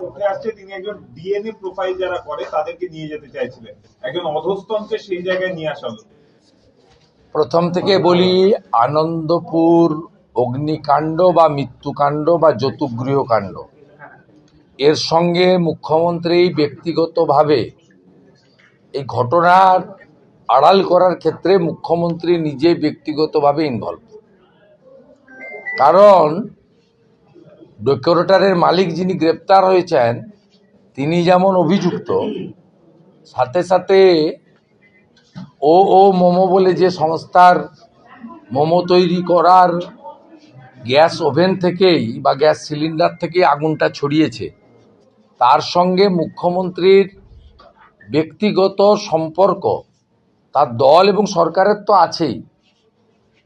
উঠে আসছে তিনি একজন ডিএনএ প্রোফাইল যারা করে তাদেরকে নিয়ে যেতে চাইছিলেন, একজন অধস্তনকে সেই জায়গায় নিয়ে আসা হলো। প্রথম থেকে বলি, আনন্দপুর অগ্নিকাণ্ড বা মৃত্যুকাণ্ড বা যৌতুগৃহ কাণ্ড এর সঙ্গে মুখ্যমন্ত্রী ব্যক্তিগতভাবে এই ঘটনার আড়াল করার ক্ষেত্রে মুখ্যমন্ত্রী নিজে ব্যক্তিগতভাবে ইনভলভ। কারণ ডেকোরেটরের মালিক যিনি গ্রেপ্তার হয়েছেন তিনি যেমন অভিযুক্ত, সাথে সাথে ও মোমো বলে যে সংস্থার মোমো তৈরি করার গ্যাস ওভেন থেকেই বা গ্যাস সিলিন্ডার থেকে আগুনটা ছড়িয়েছে, তার সঙ্গে মুখ্যমন্ত্রীর ব্যক্তিগত সম্পর্ক তার দল এবং সরকারের তো আছেই।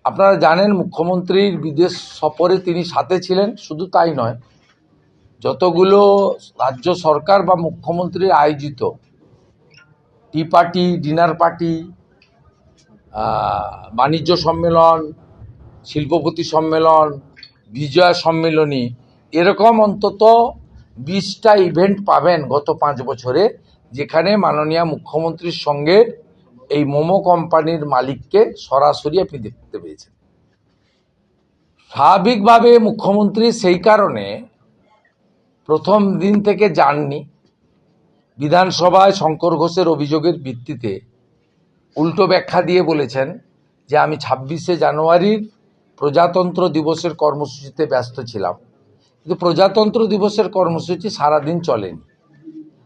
আপনারা জানেন মুখ্যমন্ত্রীর বিদেশ সফরে তিনি সাথে ছিলেন। শুধু তাই নয়, যতগুলো রাজ্য সরকার বা মুখ্যমন্ত্রীর আয়োজিত টি পার্টি, ডিনার পার্টি, বাণিজ্য সম্মেলন, শিল্পপতি সম্মেলন, বিজয় সম্মেলনী, এরকম অন্তত 20টা ইভেন্ট পাবেন গত 5 বছরে, যেখানে মাননীয় মুখ্যমন্ত্রীর সঙ্গে এই মোমো কোম্পানির মালিককে সরাসরি আপনি দেখতে পেয়েছেন। স্বাভাবিকভাবে মুখ্যমন্ত্রী সেই কারণে প্রথম দিন থেকে যাননি। বিধানসভায় শঙ্কর ঘোষের অভিযোগের ভিত্তিতে উল্টো ব্যাখ্যা দিয়ে বলেছেন যে আমি 26শে জানুয়ারির প্রজাতন্ত্র দিবসের কর্মসূচিতে ব্যস্ত ছিলাম, কিন্তু প্রজাতন্ত্র দিবসের কর্মসূচি সারাদিন চলেনি।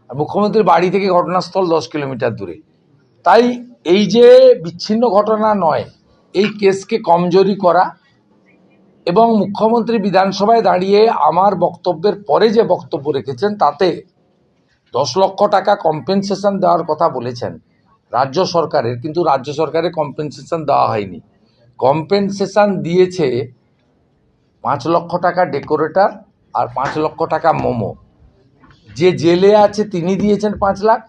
আর মুখ্যমন্ত্রীর বাড়ি থেকে ঘটনাস্থল 10 কিলোমিটার দূরে। তাই এই যে বিচ্ছিন্ন ঘটনা নয়, এই কেসকে কমজোরি করা এবং মুখ্যমন্ত্রী বিধানসভায় দাঁড়িয়ে আমার বক্তব্যের পরে যে বক্তব্য রেখেছেন তাতে 10 লক্ষ টাকা কম্পেনসেশন দেওয়ার কথা বলেছেন রাজ্য সরকারের, কিন্তু রাজ্য সরকারের কম্পেনসেশন দেওয়া হয়নি। কম্পেনসেশন দিয়েছে 5 লক্ষ টাকা ডেকোরেটর আর 5 লক্ষ টাকা মোমো। যে জেলে আছে তিনি দিয়েছেন 5 লাখ,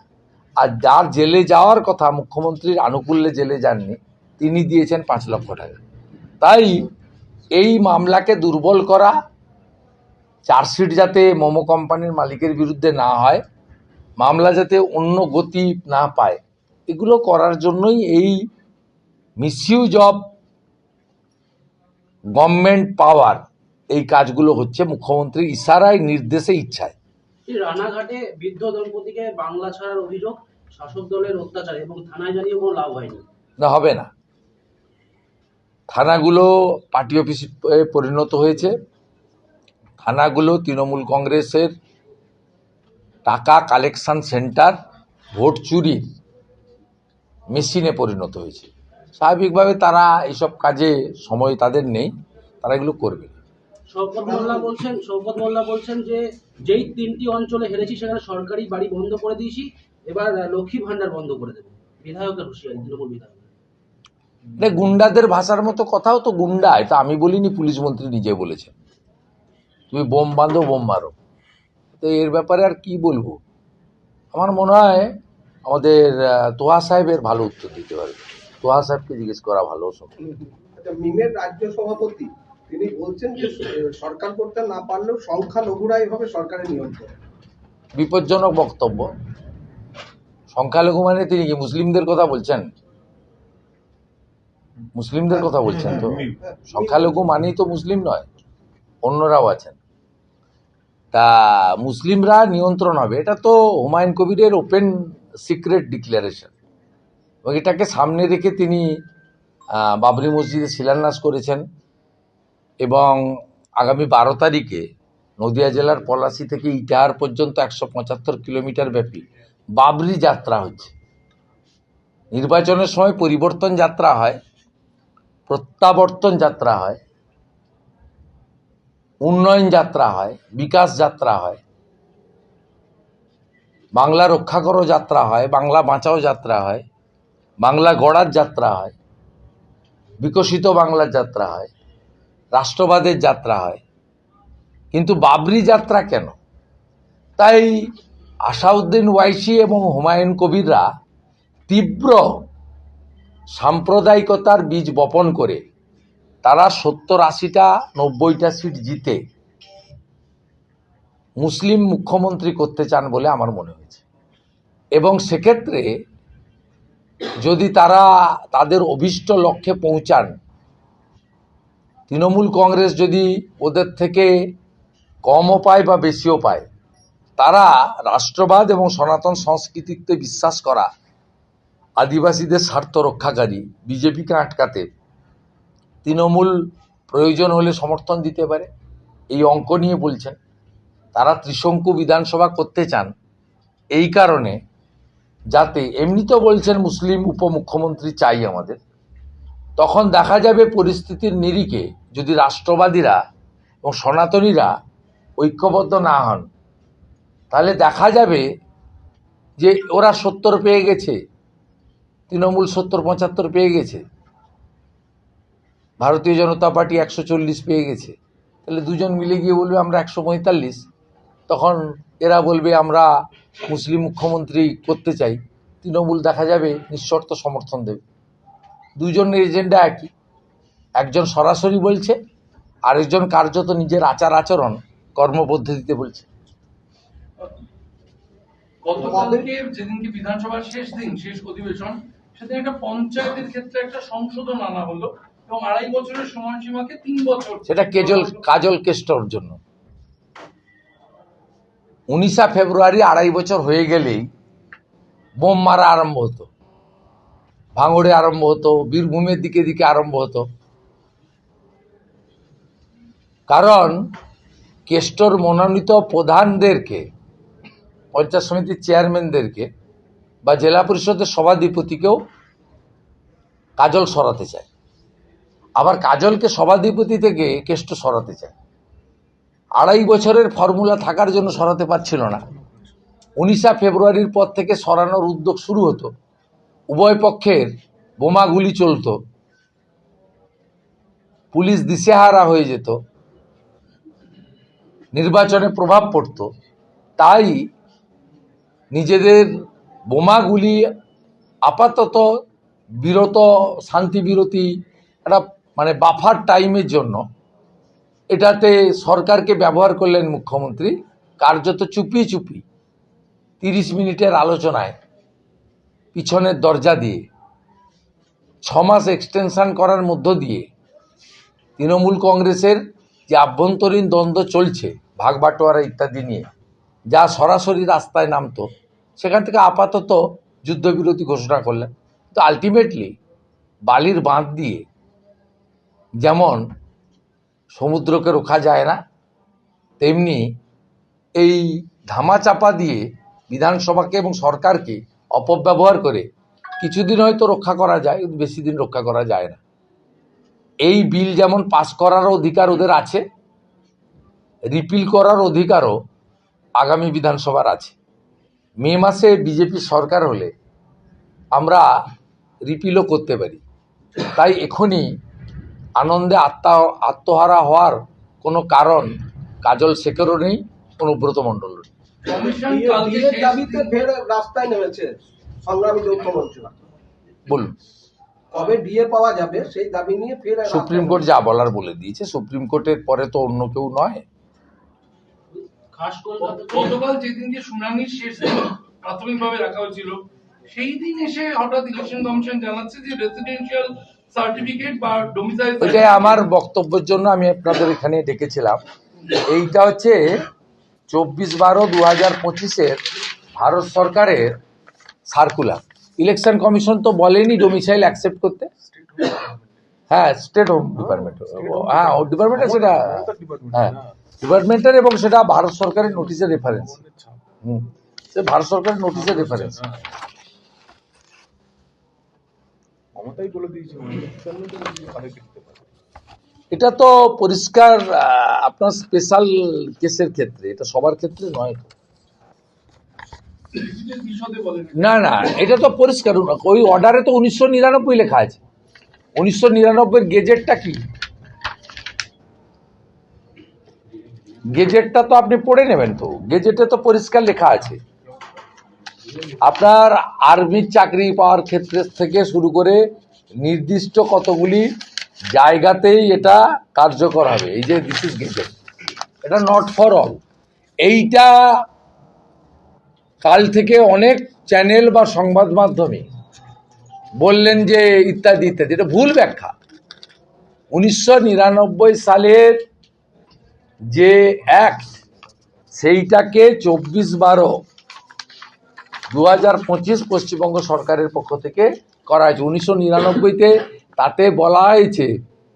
আর যার জেলে যাওয়ার কথা, মুখ্যমন্ত্রীর আনুকূল্যে জেলে যাননি, তিনি দিয়েছেন 5 লক্ষ টাকা। তাই এই মামলাকে দুর্বল করা, চার্জশিট যাতে মোমো কোম্পানির মালিকের বিরুদ্ধে না হয়, মামলা যাতে অন্য গতি না পায়, এগুলো করার জন্যই এই মিসইউজ অফ গভর্নমেন্ট পাওয়ার এই কাজগুলো হচ্ছে মুখ্যমন্ত্রীর ইশারায়, নির্দেশে, ইচ্ছায়। রানাঘাটে বৃদ্ধ দম্পতিকে বাংলা ছাড়ার অভিযোগ, শাসক দলের অত্যাচার, এবং থানায় জানিয়ে কোনো লাভ হয়নি। না, হবে না। থানাগুলো পার্টি অফিসে পরিণত হয়েছে। থানাগুলো তৃণমূল কংগ্রেসের টাকা কালেকশন সেন্টার, ভোট চুরির মেশিনে পরিণত হয়েছে। স্বাভাবিকভাবে তারা এইসব কাজে সময় তাদের নেই, তারা এগুলো করবে। শওকত মোল্লা বলছেন যে যেই 3টি অঞ্চলে হেরেছি সেখানে সরকারি বাড়ি বন্ধ করে দিয়েছি, এবার লক্ষ্মী ভান্ডার বন্ধ করে দেবো। বিধায়কের হুঁশিয়ারি, তৃণমূল বিধায়ক। গুন্ডাদের ভাষার মতো কথাও তো গুন্ডা, এটা আমি বলিনি, পুলিশ মন্ত্রী নিজে বলেছেন। তুমি বোম বাঁধো, বোম মারো। তো এর ব্যাপারে আর কি বলবো? আমার মনে হয় আমাদের তোহা সাহেবের ভালো উত্তর দিতে পারবে। তোহা সাহেবকে জিজ্ঞেস করা ভালো। মিমের রাজ্য সভাপতি তিনি বলছেন যে সরকার করতে না পারলেও সংখ্যালঘুরাই হবে সরকারের নিয়ন্ত্রণ। বিপজ্জনক বক্তব্য। সংখ্যালঘু মানে তিনি কি মুসলিমদের কথা বলছেন? মুসলিমদের কথা বলছেন তো? সংখ্যালঘু মানেই তো মুসলিম নয়, অন্যরাও আছেন। তা মুসলিমরা নিয়ন্ত্রণ হবে, এটা তো হুমায়ুন কবিরের ওপেন সিক্রেট ডিক্লারেশন, এবং এটাকে সামনে রেখে তিনি বাবরি মসজিদে শিলান্যাস করেছেন। এবং আগামী 12 তারিখে নদিয়া জেলার পলাশী থেকে ইটাহার পর্যন্ত 175 কিলোমিটার ব্যাপী বাবরি যাত্রা হচ্ছে। নির্বাচনের সময় পরিবর্তন যাত্রা হয়, প্রত্যাবর্তন যাত্রা হয়, উন্নয়ন যাত্রা হয়, বিকাশ যাত্রা হয়, বাংলা রক্ষা করো যাত্রা হয়, বাংলা বাঁচাও যাত্রা হয়, বাংলা গড়ার যাত্রা হয়, বিকশিত বাংলার যাত্রা হয়, রাষ্ট্রবাদের যাত্রা হয়। কিন্তু বাবরি যাত্রা কেন? তাই আসাউদ্দিন ওয়াইসি এবং হুমায়ুন কবিররা তীব্র সাম্প্রদায়িকতার বীজ বপন করে তারা 70-80টা 90টা সিট জিতে মুসলিম মুখ্যমন্ত্রী করতে চান বলে আমার মনে হয়েছে। এবং সেক্ষেত্রে যদি তারা তাদের অভীষ্ট লক্ষ্যে পৌঁছান, তৃণমূল কংগ্রেস যদি ওদের থেকে কমও পায় বা বেশিও পায়, তারা রাষ্ট্রবাদ এবং সনাতন সংস্কৃতিতে বিশ্বাস করা আদিবাসীদের স্বার্থ রক্ষাকারী বিজেপিকে আটকাতে তৃণমূল প্রয়োজন হলে সমর্থন দিতে পারে। এই অঙ্ক নিয়ে বলছেন তারা ত্রিশঙ্কু বিধানসভা করতে চান এই কারণে, যাতে এমনিতেও বলছেন মুসলিম উপমুখ্যমন্ত্রী চাই আমাদের, তখন দেখা যাবে পরিস্থিতির নিরিখে যদি রাষ্ট্রবাদীরা এবং সনাতনীরা ঐক্যবদ্ধ না হন, তাহলে দেখা যাবে যে ওরা 70 পেয়ে গেছে, তৃণমূল 70-75 পেয়ে গেছে, ভারতীয় জনতা পার্টি 140 পেয়ে গেছে, তাহলে দুজন মিলে গিয়ে বলবে আমরা 145, তখন এরা বলবে আমরা মুসলিম মুখ্যমন্ত্রী করতে চাই, তৃণমূল দেখা যাবে নিঃশর্ত সমর্থন দেবে। দুজনের এজেন্ডা একই, একজন সরাসরি বলছে, আরেকজন কার্যত নিজের আচার আচরণ কর্মপদ্ধতিতে বলছে। গতকালকে যেদিনকে বিধানসভার শেষ দিন, শেষ অধিবেশন, সেদিন একটা পঞ্চায়েতের ক্ষেত্রে একটা সংশোধন আনা হলো এবং 2.5 বছরের সময়সীমাকে 3 বছর। সেটা কাজল কেষ্টর জন্য। 19 ফেব্রুয়ারি 2.5 বছর হয়ে গেলেই বোম মারা আরম্ভ হতো, ভাঙড়ে আরম্ভ হতো, বীরভূমের দিকে দিকে আরম্ভ হতো। কারণ কেষ্টর মনোনীত প্রধানদেরকে, পঞ্চায়েত সমিতির চেয়ারম্যানদেরকে বা জেলা পরিষদের সভাধিপতিকেও কাজল সরাতে চায়, আবার কাজলকে সভাধিপতি থেকে কেষ্ট সরাতে চায়। 2.5 বছরের ফর্মুলা থাকার জন্য সরাতে পারছিল না। 19 ফেব্রুয়ারির পর থেকে সরানোর উদ্যোগ শুরু হতো, উভয় পক্ষের বোমাগুলি চলত, পুলিশ দিশেহারা হয়ে যেত, নির্বাচনে প্রভাব পড়ত। তাই নিজেদের বোমাগুলি আপাতত বিরত, শান্তি বিরতি, একটা মানে বাফার টাইমের জন্য এটাতে সরকারকে ব্যবহার করলেন মুখ্যমন্ত্রী। কার্যত চুপি চুপি 30 মিনিটের আলোচনায় পিছনের দরজা দিয়ে 6 মাস এক্সটেনশন করার মধ্য দিয়ে তৃণমূল কংগ্রেসের যে আভ্যন্তরীণ দ্বন্দ্ব চলছে ভাগ বাটোয়ারা ইত্যাদি নিয়ে, যা সরাসরি রাস্তায় নামতো, সেখান থেকে আপাতত যুদ্ধবিরতি ঘোষণা করলেন। তো আলটিমেটলি বালির বাঁধ দিয়ে যেমন সমুদ্রকে রোখা যায় না, তেমনি এই ধামাচাপা দিয়ে বিধানসভাকে এবং সরকারকে অপব্যবহার করে কিছুদিন হয়তো রক্ষা করা যায়, বেশি দিন রক্ষা করা যায় না। এই বিল যেমন পাস করার অধিকার ওদের আছে, রিপিল করার অধিকারও আগামী বিধানসভার আছে। মে মাসে বিজেপি সরকার হলে আমরা রিপিলও করতে পারি। তাই এখনই আনন্দে আত্মহারা হওয়ার কোনো কারণ কাজল শেখরও নেই, অনুব্রত মণ্ডলও নেই। কমিশন কালকে বিয়ের শেষ দাবিতে ফের রাস্তায় নেমেছে সংগ্রামী যৌথ মঞ্চ। বলুন, কবে ডিএ পাওয়া যাবে সেই দাবি নিয়ে ফের সুপ্রিম কোর্ট যা বলার বলে দিয়েছে, সুপ্রিম কোর্টের পরে তো অন্য কেউ নয়। খাস কলকাতা গতকাল যেদিনকে শুনানির শেষ দিন প্রাথমিকভাবে রাখা হয়েছিল, সেই দিন এসে হঠাৎ ইলেকশন কমিশন জানাচ্ছে যে রেসিডেন্সিয়াল সার্টিফিকেট বা ডোমিসাইল এটাই আমার বক্তব্যের জন্য আমি আপনাদের এখানে ডেকেছিলাম। এইটা হচ্ছে 24/12/2025 ভারত সরকারের সার্কুলার। ইলেকশন কমিশন তো বলেনি ডোমিসাইল অ্যাকসেপ্ট করতে। হ্যাঁ, স্টেট হোম ডিপার্টমেন্ট, হ্যাঁ ডিপার্টমেন্টের, সেটা হ্যাঁ ডিপার্টমেন্টের, এবং সেটা ভারত সরকারের নোটিশের রেফারেন্স। সে ভারত সরকারের নোটিশের রেফারেন্স। এটা তো পরিষ্কার আপনার স্পেশাল কেসের ক্ষেত্রে, এটা সবার ক্ষেত্রে নয়। বিশদে বলেন। না না, এটা তো পরিষ্কার, ওই অর্ডারে তো 1999 লেখা আছে। 1999 গেজেটটা কি, গেজেটটা তো আপনি পড়ে নেবেন, তো গেজেটে তো পরিষ্কার লেখা আছে আপনার আর্মির চাকরি পাওয়ার ক্ষেত্রে থেকে শুরু করে নির্দিষ্ট কতগুলি জায়গাতেই এটা কার্যকর হবে। এই যে দিস ইজ গেজেট, এটা নট ফর অল। এইটা কাল থেকে অনেক চ্যানেল বা সংবাদ মাধ্যমে বললেন যে ইত্যাদি ইত্যাদি, এটা ভুল ব্যাখ্যা। 1999 সালের যে অ্যাক্ট, সেইটাকে 24/12/2025 পশ্চিমবঙ্গ সরকারের পক্ষ থেকে করা হয়েছে। 1999-তে তাতে বলা হয়েছে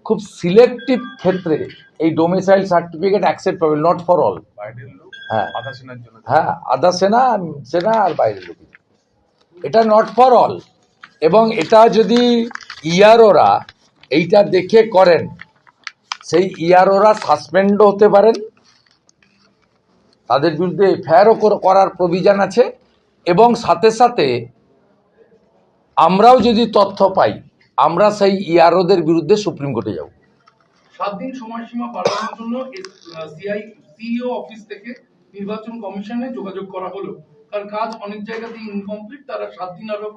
খুব সিলেক্টিভ ক্ষেত্রে এই domicile certificate acceptable, not for all. হ্যাঁ হ্যাঁ, আধা সেনা সেনা আর বাইরের লোক, এটা নট ফর অল। এবং এটা যদি ইয়ারোরা এইটা দেখে করেন, সেই ইয়ারোরা সাসপেন্ডও হতে পারেন, তাদের বিরুদ্ধে এফআইআরও করার প্রভিশন আছে। এবং সাথে সাথে আমরাও যদি তথ্য পাই, আমরা সেই ইয়ারোদের বিরুদ্ধে সুপ্রিম কোর্টে যাব। 7 দিন সময়সীমা বাড়ানোর জন্য সিইও অফিস থেকে নির্বাচন কমিশনে যোগাযোগ করা হলো, কারণ কাজ অনেক জায়গাতেই ইনকমপ্লিট, তারা 7 দিন আরো